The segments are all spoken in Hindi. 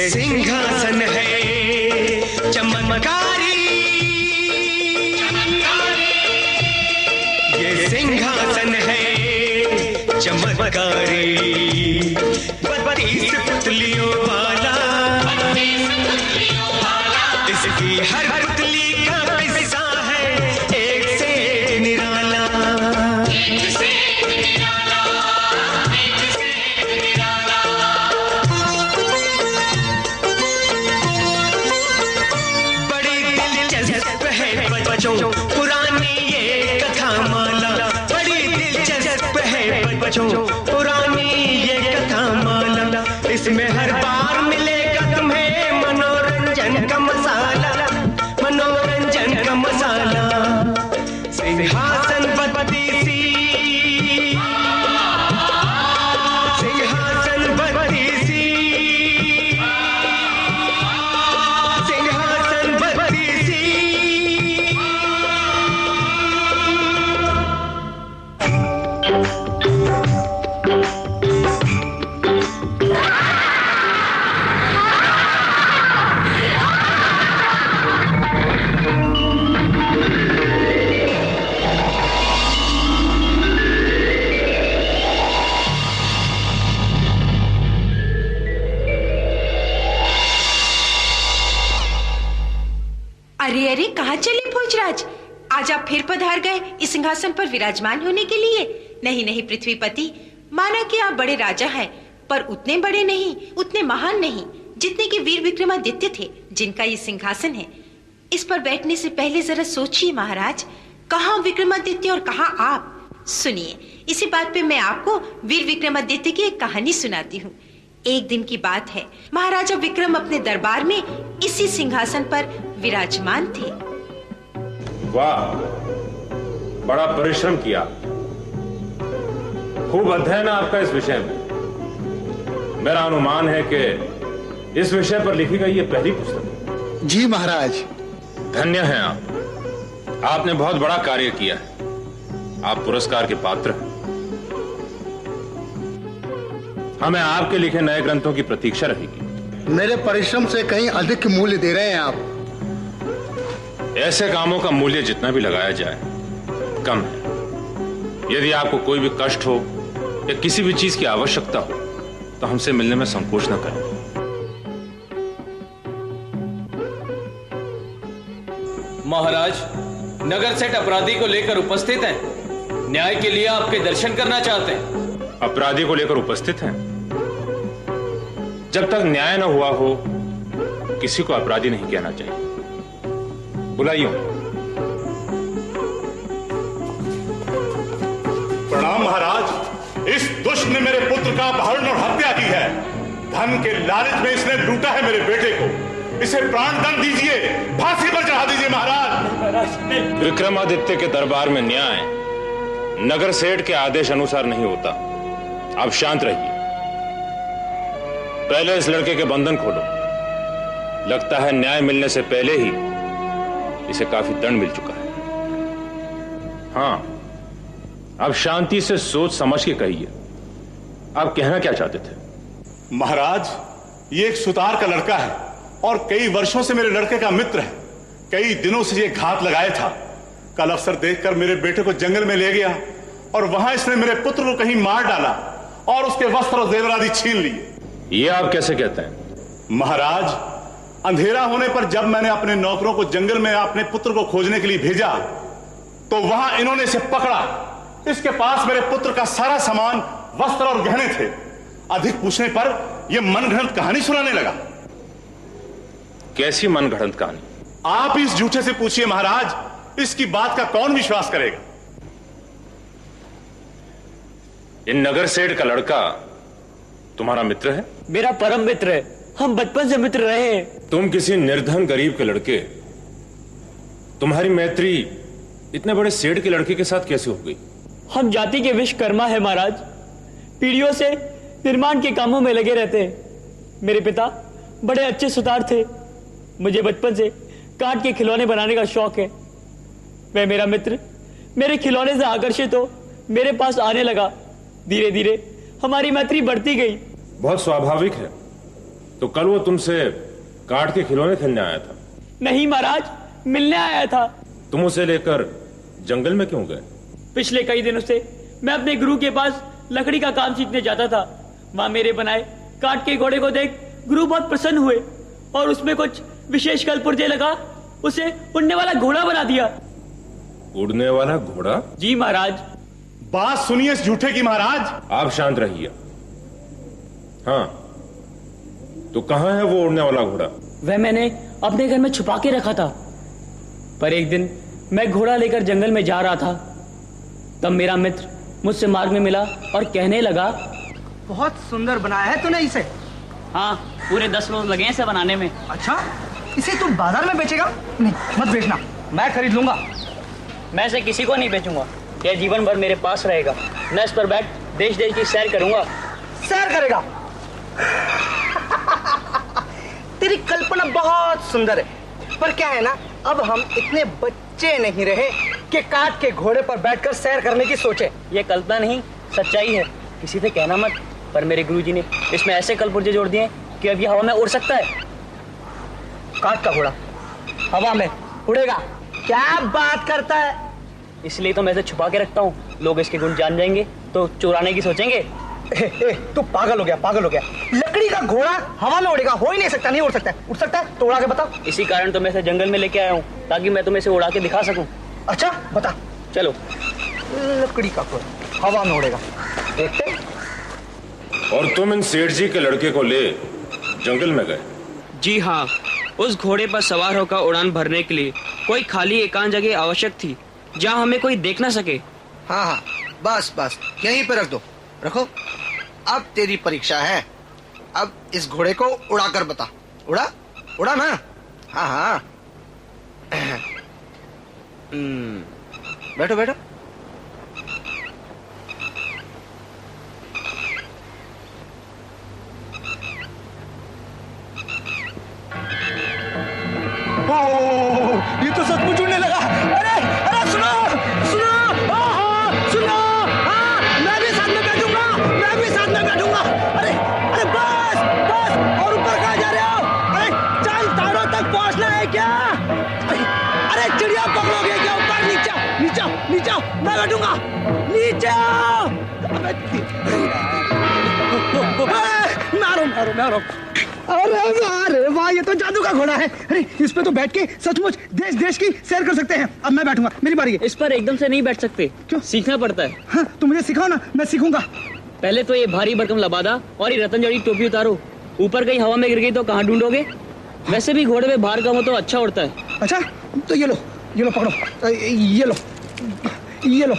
ये सिंहासन है चमत्कारी, ये सिंहासन है चमत्कारी, 32 पुतलियों वाला, इसकी हर पुतली का किस्सा है एक से निराला। बड़ी दिलचस्प है बच्चों पुरानी ये कथा माला, बड़ी दिलचस्प है बच्चों पुरानी ये कथा माला। इसमें हर बार मिलेगा तुम्हें मनोरंजन का मसाला, मनोरंजन का मसाला। सिंहासन बत्तीसी, सिंहासन बत्तीसी, सिंहासन बत्तीसी। अरे अरे, कहाँ चले भोजराज? आज आप फिर पधार गए इस सिंहासन पर विराजमान होने के लिए? नहीं नहीं पृथ्वीपति, माना कि आप बड़े राजा हैं, पर उतने बड़े नहीं, उतने महान नहीं जितने कि वीर विक्रमादित्य थे, जिनका ये सिंहासन है। इस पर बैठने से पहले जरा सोचिए महाराज, कहाँ विक्रमादित्य और कहाँ आप। सुनिए, इसी बात पे मैं आपको वीर विक्रमादित्य की एक कहानी सुनाती हूँ। एक दिन की बात है, महाराजा विक्रम अपने दरबार में इसी सिंहासन पर विराजमान थे। वाह, बड़ा परिश्रम किया, खूब अध्ययन है आपका इस विषय में। मेरा अनुमान है कि इस विषय पर लिखी गई ये पहली पुस्तक है। जी महाराज। धन्य हैं आप, आपने बहुत बड़ा कार्य किया है, आप पुरस्कार के पात्र हैं। हमें आपके लिखे नए ग्रंथों की प्रतीक्षा रहेगी। मेरे परिश्रम से कहीं अधिक मूल्य दे रहे हैं आप। ऐसे कामों का मूल्य जितना भी लगाया जाए कम है। यदि आपको कोई भी कष्ट हो या किसी भी चीज की आवश्यकता हो तो हमसे मिलने में संकोच न करें। महाराज, नगर सेठ अपराधी को लेकर उपस्थित हैं, न्याय के लिए आपके दर्शन करना चाहते हैं। अपराधी को लेकर उपस्थित हैं? जब तक न्याय न हुआ हो किसी को अपराधी नहीं कहना चाहिए। बुलाइए। प्रणाम महाराज, इस दुष्ट ने मेरे पुत्र का अपहरण और हत्या की है। धन के लालच में इसने लूटा है मेरे बेटे को। इसे प्राणदंड दीजिए, फांसी पर चढ़ा दीजिए महाराज। विक्रमादित्य के दरबार में न्याय नगर सेठ के आदेश अनुसार नहीं होता। आप शांत रहिए, पहले इस लड़के के बंधन खोलो। लगता है न्याय मिलने से पहले ही इसे काफी दंड मिल चुका है। हाँ, आप शांति से सोच समझ के कहिए, आप कहना क्या चाहते थे? महाराज, ये एक सुतार का लड़का है और कई वर्षों से मेरे लड़के का मित्र है। कई दिनों से ये घात लगाया था। कल अवसर देखकर मेरे बेटे को जंगल में ले गया और वहां इसने मेरे पुत्र को कहीं मार डाला और उसके वस्त्र और जेवर आदि छीन लिए। ये आप कैसे कहते हैं? महाराज, अंधेरा होने पर जब मैंने अपने नौकरों को जंगल में अपने पुत्र को खोजने के लिए भेजा तो वहां इन्होंने इसे पकड़ा। इसके पास मेरे पुत्र का सारा सामान, वस्त्र और गहने थे। अधिक पूछने पर यह मनगढ़ंत कहानी सुनाने लगा। कैसी मनगढ़ंत कहानी? आप इस झूठे से पूछिए महाराज, इसकी बात का कौन विश्वास करेगा? इन नगर सेठ का लड़का तुम्हारा मित्र है? मेरा परम मित्र है, हम बचपन से मित्र रहे हैं। तुम किसी निर्धन गरीब के लड़के, तुम्हारी मैत्री इतने बड़े सेठ के लड़के के साथ कैसे हो गई? हम जाति के विश्वकर्मा है महाराज, पीढ़ियों से निर्माण के कामों में लगे रहते हैं। मेरे पिता बड़े अच्छे सुतार थे। मुझे बचपन से काठ के खिलौने बनाने का शौक है। वह मेरा मित्र मेरे खिलौने से आकर्षित हो मेरे पास आने लगा। धीरे धीरे हमारी मैत्री बढ़ती गई। बहुत स्वाभाविक है। तो कल वो तुमसे काट के खिलौने खेलने आया था। नहीं महाराज, मिलने आया था। तुम उसे लेकर जंगल में क्यों गए? पिछले कई दिनों से मैं अपने गुरु के पास लकड़ी का काम सीखने जाता था। वहां मेरे बनाए काट के घोड़े को देख गुरु बहुत प्रसन्न हुए और उसमें कुछ विशेष कलपुर्जे लगा उसे उड़ने वाला घोड़ा बना दिया। उड़ने वाला घोड़ा? जी महाराज। बात सुनिए इस झूठे की महाराज। आप शांत रहिए। हाँ, तो कहां है वो उड़ने वाला घोड़ा? वह मैंने अपने घर में छुपा के रखा था, पर एक दिन मैं घोड़ा लेकर जंगल में जा रहा था, तब मेरा मित्र मुझसे मार्ग में मिला और कहने लगा, बहुत सुंदर बनाया है तूने इसे। हाँ, पूरे 10 रोज लगे हैं इसे बनाने में। अच्छा, इसे तू बाजार में बेचेगा? नहीं, मत बेचना, मैं खरीद लूंगा। मैं इसे किसी को नहीं बेचूंगा, यह जीवन भर मेरे पास रहेगा। मैं इस पर बैठ देश देश की सैर करूंगा। सैर करेगा? तेरी कल्पना बहुत सुंदर है, पर क्या है ना, अब हम इतने बच्चे नहीं रहे कि काट के घोड़े पर बैठकर सैर करने की सोचे। ये कल्पना नहीं, सच्चाई है। किसी से कहना मत, पर मेरे गुरुजी ने इसमें ऐसे कलपुर्जे जोड़ दिए कि अब ये हवा में उड़ सकता है। काट का घोड़ा हवा में उड़ेगा? क्या बात करता है? इसलिए तो मैं इसे छुपा के रखता हूँ। लोग इसके गुण जान जाएंगे तो चुराने की सोचेंगे। तू पागल हो गया, पागल हो गया। लकड़ी का घोड़ा हवा में उड़ेगा? हो ही नहीं सकता। नहीं उड़ सकता है। उड़ सकता है तो उड़ा के बता। इसी कारण तो मैं इसे जंगल में लेके आया हूँ, ताकि मैं तुम्हें इसे उड़ा के दिखा सकूं। अच्छा बता। चलो। लकड़ी का घोड़ा हवा में उड़ेगा, देखते। और तुम इन सेठ जी के लड़के को ले जंगल में गए? जी हाँ, उस घोड़े पर सवार होकर उड़ान भरने के लिए कोई खाली एकांत जगह आवश्यक थी, जहाँ हमें कोई देख ना सके। हाँ हाँ, बस बस यहीं पे रख दो, रखो। अब तेरी परीक्षा है। अब इस घोड़े को उड़ा कर बता। उड़ा उड़ा ना? हाँ हाँ। बैठो बैठो। ये तो सचमुच उड़ने लगा। अरे अरे सुनो सुनो, सुनो, मैं भी साथ में बैठूंगा, मैं भी साथ में बैठूंगा। अरे अरे बस बस, और ऊपर कहाँ जा रहे हो? अरे चल, तारों तक पहुंचना है क्या? अरे चिड़िया पकड़ोगे क्या? ऊपर नीचे नीचे नीचे, मैं बैठूंगा। नीचे मारो मारो मारो। अरे वाह, ये तो जादू का घोड़ा है। अरे इस पे तो बैठ के सचमुच देश देश की सैर कर सकते हैं। अब मैं बैठूंगा, मेरी बारी है। इस पर एकदम से नहीं बैठ सकते। क्यों? सीखना पड़ता है। हाँ, तो मुझे सिखाओ ना, मैं सीखूंगा। पहले तो ये भारी भरकम लबादा और ये रतन जड़ी टोपी उतारो। ऊपर कहीं हवा में गिर गई तो कहाँ ढूंढोगे? वैसे भी घोड़े में भार कम हो तो अच्छा उड़ता है। अच्छा, तो ये लो पकड़ो। ये लो ये लो,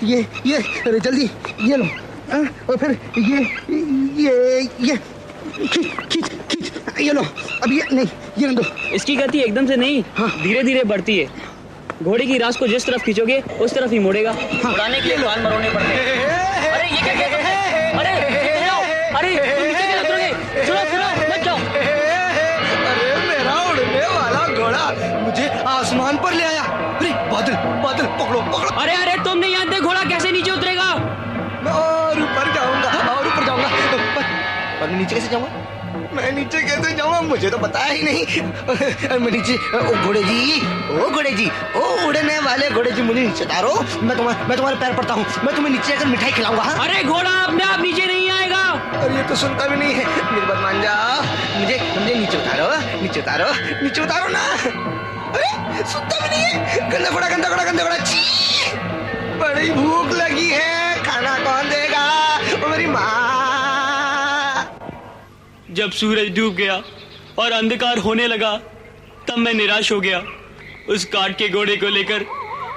ये अरे जल्दी ये लो। और फिर ये खींच, ये लो। अब ये नहीं, ये दो। इसकी गति एकदम से नहीं, धीरे धीरे बढ़ती है। घोड़े की रास को जिस तरफ खींचोगे उस तरफ ही मुड़ेगा। उड़ाने के लिए कान मरोने पड़ते हैं। अरे ये क्या कहते हैं? अरे तुम नीचे क्यों उतरोगे? सुनो मत जाओ। अरे मेरा उड़ने वाला घोड़ा मुझे आसमान पर ले आया। अरे बादल पकड़ो। अरे तुम नहीं जानते घोड़ा कैसे नीचे उतरेगा? मैं और ऊपर जाऊंगा। पर मैं नीचे कैसे जाऊंगा? मुझे तो पता ही नहीं। मैं नीचे। ओ घोड़े जी, ओ उड़ने वाले घोड़े जी, मुझे नीचे उतारो। मैं तुम्हारे पैर पड़ता हूँ। मैं तुम्हें नीचे आकर मिठाई खिलाऊंगा। हाँ? अरे घोड़ा अपने आप नीचे नहीं आएगा। अरे ये तो सुनता भी नहीं है। मेरी बात मान जाओ। मुझे नीचे उतारो ना। अरे सुनता भी नहीं है। गंदा घोड़ा। छी, बड़ी भूख लगी है, खाना कौन देगा? मेरी माँ। जब सूरज डूब गया और अंधकार होने लगा, तब मैं निराश हो गया। उस काट के घोड़े को लेकर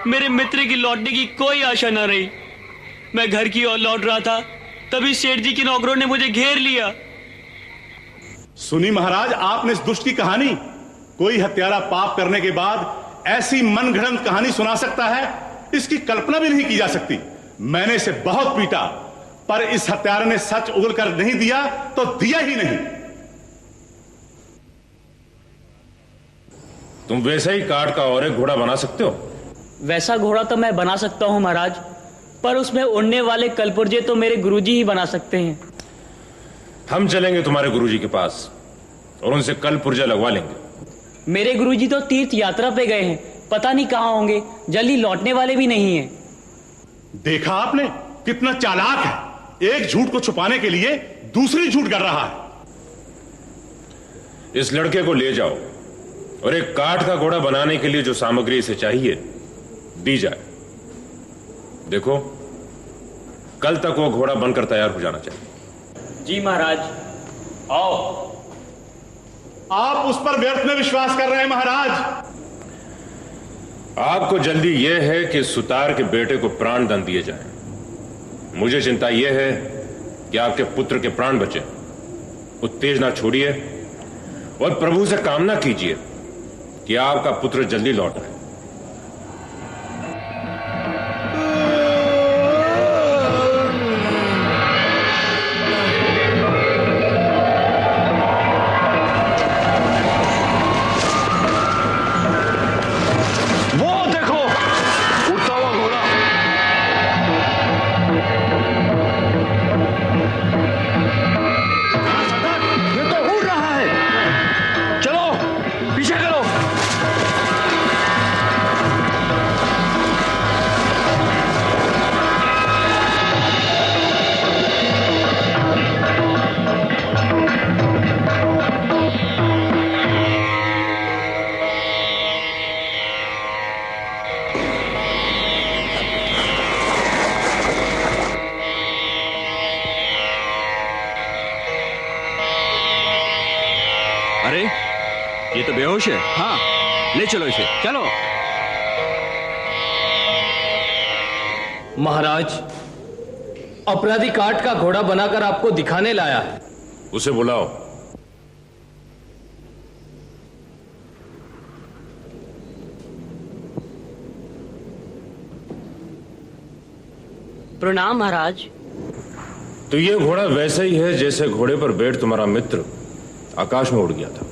मेरे मित्र की लौटने की कोई आशा न रही। मैं घर की ओर लौट रहा था, तभी सेठ जी के नौकरों ने मुझे घेर लिया। सुनी महाराज, आपने इस दुष्ट की कहानी? कोई हत्यारा पाप करने के बाद ऐसी मनगढ़ंत कहानी सुना सकता है? इसकी कल्पना भी नहीं की जा सकती। मैंने इसे बहुत पीटा, पर इस हत्यारे ने सच उगल कर नहीं दिया तो दिया ही नहीं। तुम वैसा ही काट का और एक घोड़ा बना सकते हो? वैसा घोड़ा तो मैं बना सकता हूँ महाराज, पर उसमें उड़ने वाले कलपुर्जे तो मेरे गुरुजी ही बना सकते हैं। हम चलेंगे तुम्हारे गुरुजी के पास और उनसे कल पुर्जा लगवा लेंगे। मेरे गुरुजी तो तीर्थ यात्रा पे गए हैं, पता नहीं कहां होंगे, जल्दी लौटने वाले भी नहीं हैं। देखा आपने कितना चालाक है, एक झूठ को छुपाने के लिए दूसरी झूठ कर रहा है। इस लड़के को ले जाओ और एक काठ का घोड़ा बनाने के लिए जो सामग्री इसे चाहिए दी जाए। देखो कल तक वो घोड़ा बनकर तैयार हो जाना चाहिए। जी महाराज। आओ। आप उस पर व्यर्थ में विश्वास कर रहे हैं महाराज। आपको जल्दी यह है कि सुतार के बेटे को प्राण दंड दिए जाए। मुझे चिंता यह है कि आपके पुत्र के प्राण बचे। उत्तेजना छोड़िए और प्रभु से कामना कीजिए कि आपका पुत्र जल्दी लौट आए। अरे ये तो बेहोश है। हाँ ले चलो इसे, चलो। महाराज, अपराधी काठ का घोड़ा बनाकर आपको दिखाने लाया है। उसे बुलाओ। प्रणाम महाराज। तो ये घोड़ा वैसा ही है जैसे घोड़े पर बैठ तुम्हारा मित्र आकाश में उड़ गया था।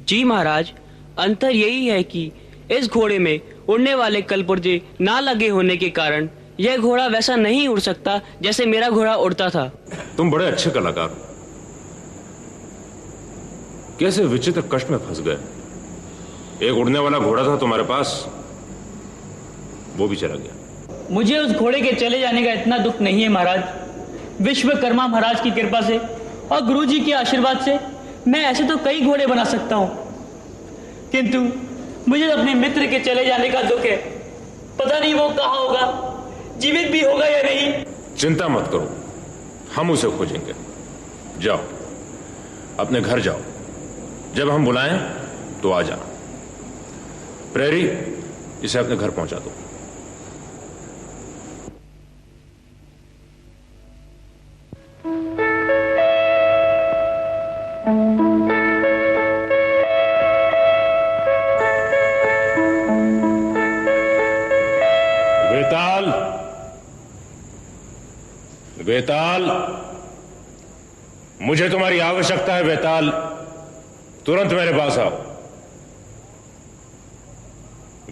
जी महाराज, अंतर यही है कि इस घोड़े में उड़ने वाले कलपुर्जे ना लगे होने के कारण यह घोड़ा वैसा नहीं उड़ सकता जैसे मेरा घोड़ा उड़ता था। तुम बड़े अच्छे कलाकार हो। कैसे विचित्र कष्ट में फंस गए। एक उड़ने वाला घोड़ा था तुम्हारे पास, वो भी चला गया। मुझे उस घोड़े के चले जाने का इतना दुख नहीं है महाराज। विश्वकर्मा महाराज की कृपा से और गुरुजी के आशीर्वाद से मैं ऐसे तो कई घोड़े बना सकता हूं, किंतु मुझे अपने मित्र के चले जाने का दुख है। पता नहीं वो कहां होगा, जीवित भी होगा या नहीं। चिंता मत करो, हम उसे खोजेंगे। जाओ अपने घर जाओ, जब हम बुलाएं तो आ जाना। प्रेरी, इसे अपने घर पहुंचा दो। वेताल, मुझे तुम्हारी आवश्यकता है। वेताल, तुरंत मेरे पास आओ।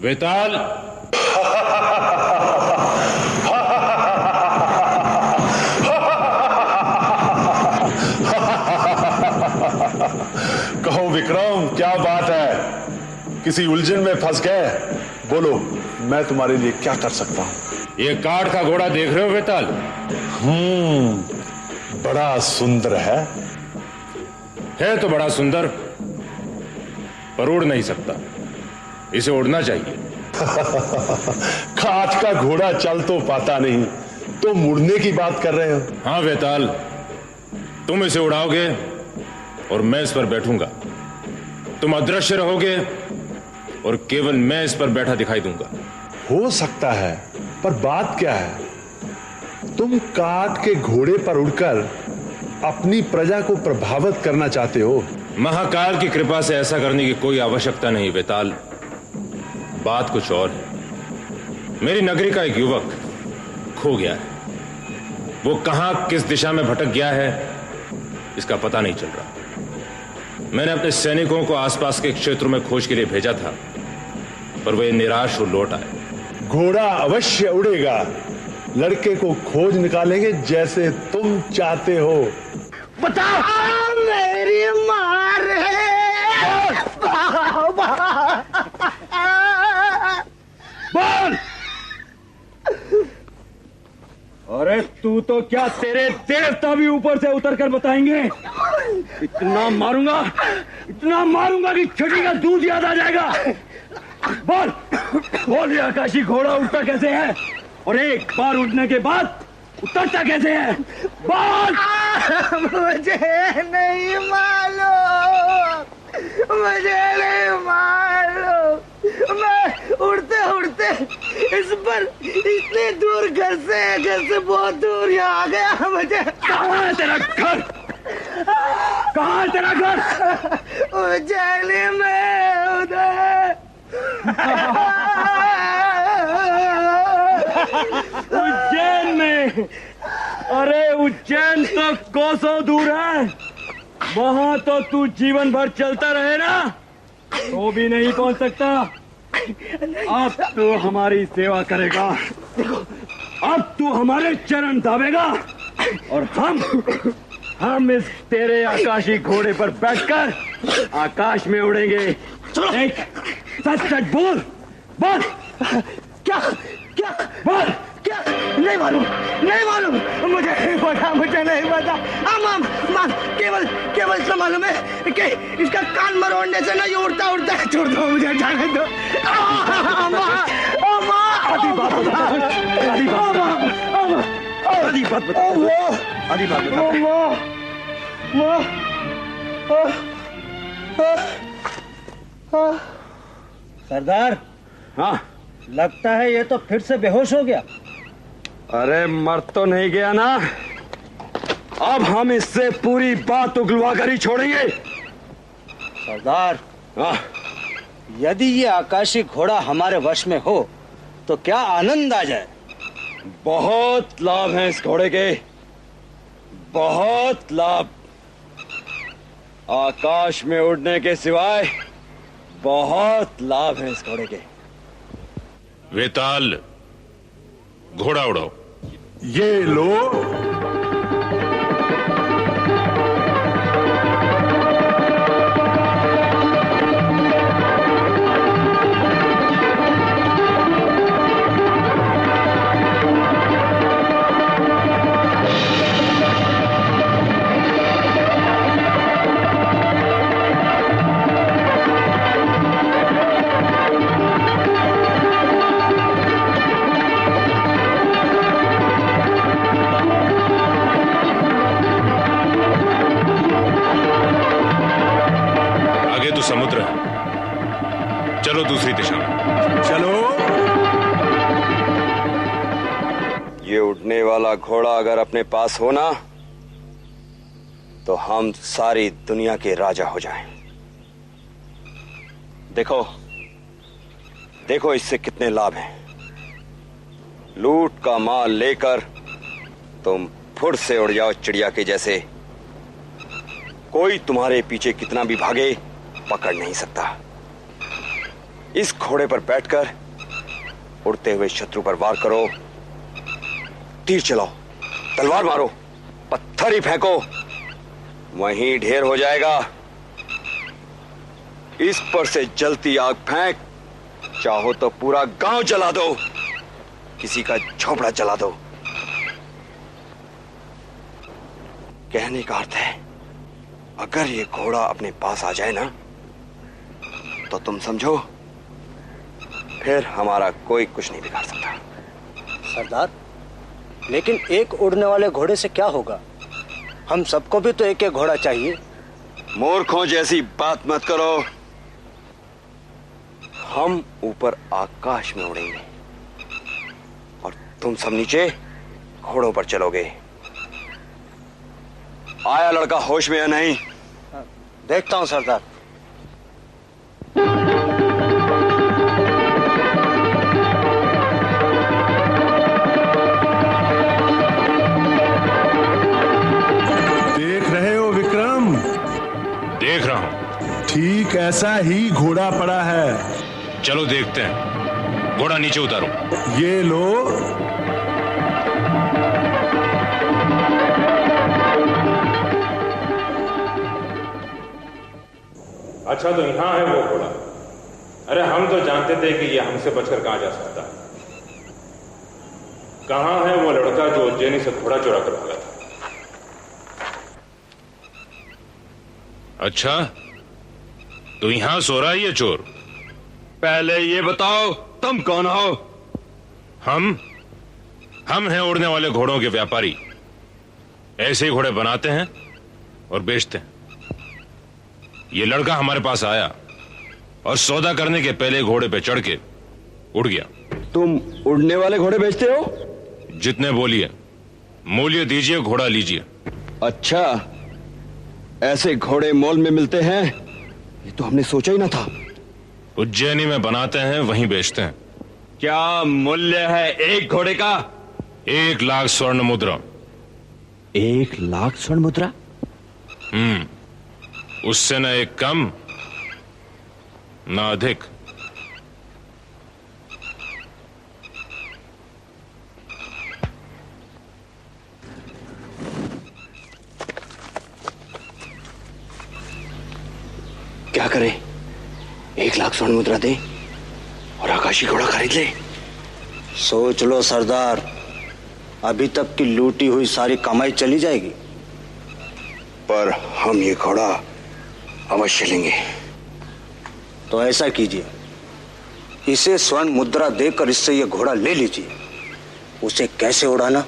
वेताल। कहो विक्रम, क्या बात है? किसी उलझन में फंस गए? बोलो, मैं तुम्हारे लिए क्या कर सकता हूं? ये काठ का घोड़ा देख रहे हो वेताल? बड़ा सुंदर है तो बड़ा सुंदर, पर उड़ नहीं सकता। इसे उड़ना चाहिए। काठ का घोड़ा चल तो पाता नहीं, तो मुड़ने की बात कर रहे हो? हाँ वेताल, तुम इसे उड़ाओगे और मैं इस पर बैठूंगा। तुम अदृश्य रहोगे और केवल मैं इस पर बैठा दिखाई दूंगा। हो सकता है, पर बात क्या है? तुम काठ के घोड़े पर उड़कर अपनी प्रजा को प्रभावित करना चाहते हो। महाकाल की कृपा से ऐसा करने की कोई आवश्यकता नहीं वेताल। बात कुछ और है। मेरी नगरी का एक युवक खो गया है। वो कहां किस दिशा में भटक गया है इसका पता नहीं चल रहा। मैंने अपने सैनिकों को आसपास के क्षेत्रों में खोज के लिए भेजा था, पर वे निराश हो लौट आए। घोड़ा अवश्य उड़ेगा। लड़के को खोज निकालेंगे जैसे तुम चाहते हो। बता। मेरी मार बोल। अरे तू तो क्या, तेरे देवता भी ऊपर से उतर कर बताएंगे। इतना मारूंगा कि छठी का दूध याद आ जाएगा। बोल बोल, ये आकाशी घोड़ा उड़ता कैसे है और एक बार उड़ने के बाद उतरता कैसे है? बोल। मुझे नहीं मालूम, मुझे नहीं मालूम। मैं उड़ते उड़ते इस पर इतने दूर घर से बहुत दूर यहाँ आ गया। मुझे कहाँ है तेरा घर? कहाँ है तेरा घर? उज्जैन में उधर। उज्जैन में? अरे उज्जैन तो कोसों दूर है, वहां तो तू जीवन भर चलता रहे ना तो भी नहीं पहुंच सकता। अब तू हमारी सेवा करेगा, अब तू हमारे चरण दाबेगा और हम इस तेरे आकाशी घोड़े पर बैठकर आकाश में उड़ेंगे। एक सच बोल। बोल। क्या क्या बोल? क्या? नहीं मालूम, मुझे नहीं पता। केवल इतना मालूम है कि इसका कान मरोड़ने से ना ये उड़ता है। छोड़ दो, मुझे जाने दो। आधी बात बता। सरदार। हाँ, लगता है ये तो फिर से बेहोश हो गया। अरे मर तो नहीं गया ना, अब हम इससे पूरी बात उगलवा कर ही छोड़ेंगे। सरदार। हाँ, यदि ये आकाशी घोड़ा हमारे वश में हो तो क्या आनंद आ जाए। बहुत लाभ है इस घोड़े के, बहुत लाभ। आकाश में उड़ने के सिवाय बहुत लाभ है इस घोड़े के। वेताल, घोड़ा उड़ाओ। ये लो। समुद्र है, चलो दूसरी दिशा में। चलो। ये उड़ने वाला घोड़ा अगर अपने पास हो ना तो हम सारी दुनिया के राजा हो जाएं। देखो इससे कितने लाभ हैं। लूट का माल लेकर तुम फुर्र से उड़ जाओ चिड़िया के जैसे। कोई तुम्हारे पीछे कितना भी भागे पकड़ नहीं सकता। इस घोड़े पर बैठकर उड़ते हुए शत्रु पर वार करो, तीर चलाओ, तलवार मारो, पत्थर ही फेंको, वहीं ढेर हो जाएगा। इस पर से जलती आग फेंक, चाहो तो पूरा गांव जला दो, किसी का झोपड़ा जला दो। कहने का अर्थ है अगर ये घोड़ा अपने पास आ जाए ना तो तुम समझो फिर हमारा कोई कुछ नहीं बिगाड़ सकता। सरदार, लेकिन एक उड़ने वाले घोड़े से क्या होगा? हम सबको भी तो एक एक घोड़ा चाहिए। मूर्खों जैसी बात मत करो। हम ऊपर आकाश में उड़ेंगे और तुम सब नीचे घोड़ों पर चलोगे। आया लड़का होश में या नहीं? देखता हूं सरदार। देख रहे हो विक्रम? देख रहा हूं। ठीक ऐसा ही घोड़ा पड़ा है। चलो देखते हैं। घोड़ा नीचे उतारो। ये लो। अच्छा तो यहां है वो घोड़ा। अरे हम तो जानते थे कि ये हमसे बचकर कहां जा सकता है। कहां है वो लड़का जो उज्जैनी से घोड़ा चुरा कर भागा था? अच्छा तो यहां सो रहा है ये चोर। पहले ये बताओ तुम कौन हो? हम हैं उड़ने वाले घोड़ों के व्यापारी। ऐसे ही घोड़े बनाते हैं और बेचते हैं। ये लड़का हमारे पास आया और सौदा करने के पहले घोड़े पे चढ़ के उड़ गया। तुम उड़ने वाले घोड़े बेचते हो? जितने बोलिए, मूल्य दीजिए, घोड़ा लीजिए। अच्छा, ऐसे घोड़े मॉल में मिलते हैं? ये तो हमने सोचा ही ना था। उज्जैनी में बनाते हैं, वहीं बेचते हैं। क्या मूल्य है एक घोड़े का? 1 लाख स्वर्ण मुद्रा। 1 लाख स्वर्ण मुद्रा? उससे न एक कम न अधिक। क्या करें? 1 लाख स्वर्ण मुद्रा दे और आकाशी घोड़ा खरीद ले। सोच लो सरदार, अभी तक की लूटी हुई सारी कमाई चली जाएगी, पर हम ये घोड़ा अवश्य लेंगे। तो ऐसा कीजिए, इसे स्वर्ण मुद्रा देकर इससे ये घोड़ा ले लीजिए। उसे कैसे उड़ाना,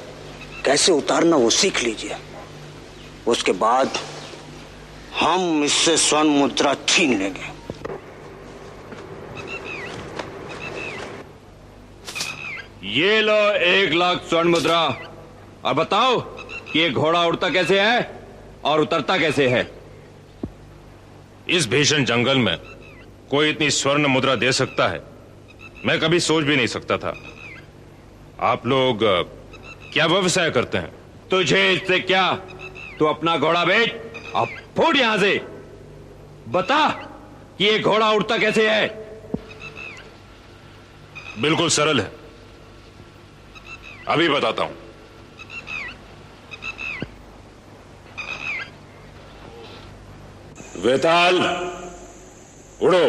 कैसे उतारना वो सीख लीजिए। उसके बाद हम इससे स्वर्ण मुद्रा छीन लेंगे। ये लो 1 लाख स्वर्ण मुद्रा। और बताओ कि ये घोड़ा उड़ता कैसे है और उतरता कैसे है? इस भीषण जंगल में कोई इतनी स्वर्ण मुद्रा दे सकता है, मैं कभी सोच भी नहीं सकता था। आप लोग क्या व्यवसाय करते हैं? तुझे इससे क्या? तू अपना घोड़ा बेच, अब फूट यहां से। बता कि ये घोड़ा उड़ता कैसे है। बिल्कुल सरल है, अभी बताता हूं। वेताल, उड़ो।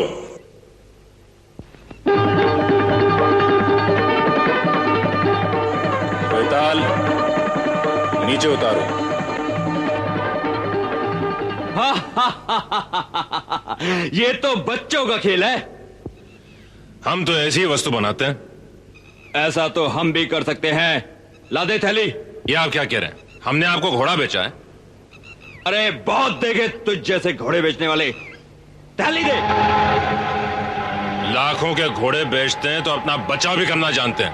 वेताल, नीचे उतारो। ये तो बच्चों का खेल है। हम तो ऐसी वस्तु बनाते हैं। ऐसा तो हम भी कर सकते हैं। ला दे थैली। ये आप क्या कह रहे हैं? हमने आपको घोड़ा बेचा है? अरे बहुत देखे तुझ जैसे घोड़े बेचने वाले। थैली दे। लाखों के घोड़े बेचते हैं तो अपना बचाव भी करना जानते हैं।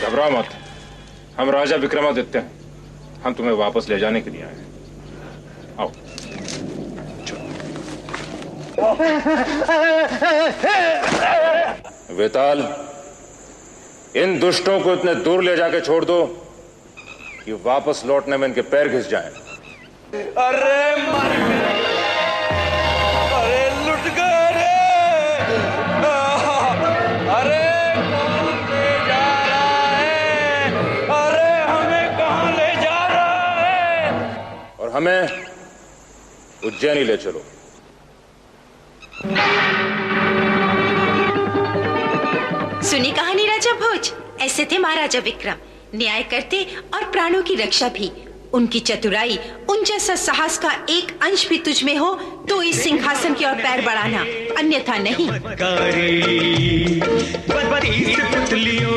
घबराओ मत, हम राजा विक्रमादित्य हैं। हम तुम्हें वापस ले जाने के लिए आए हैं। आओ। वेताल, इन दुष्टों को इतने दूर ले जाके छोड़ दो कि वापस लौटने में इनके पैर घिस जाएं। अरे अरे लुट गए रे। अरे कौन ले जा रहा है? अरे हमें कहां ले जा रहा है? और हमें उज्जैनी ले चलो। सुनी कहानी राजा भोज? ऐसे थे महाराजा विक्रम, न्याय करते और प्राणों की रक्षा भी। उनकी चतुराई, उन जैसा साहस का एक अंश भी तुझ में हो तो इस सिंहासन की ओर पैर बढ़ाना, अन्यथा नहीं। पुतलियों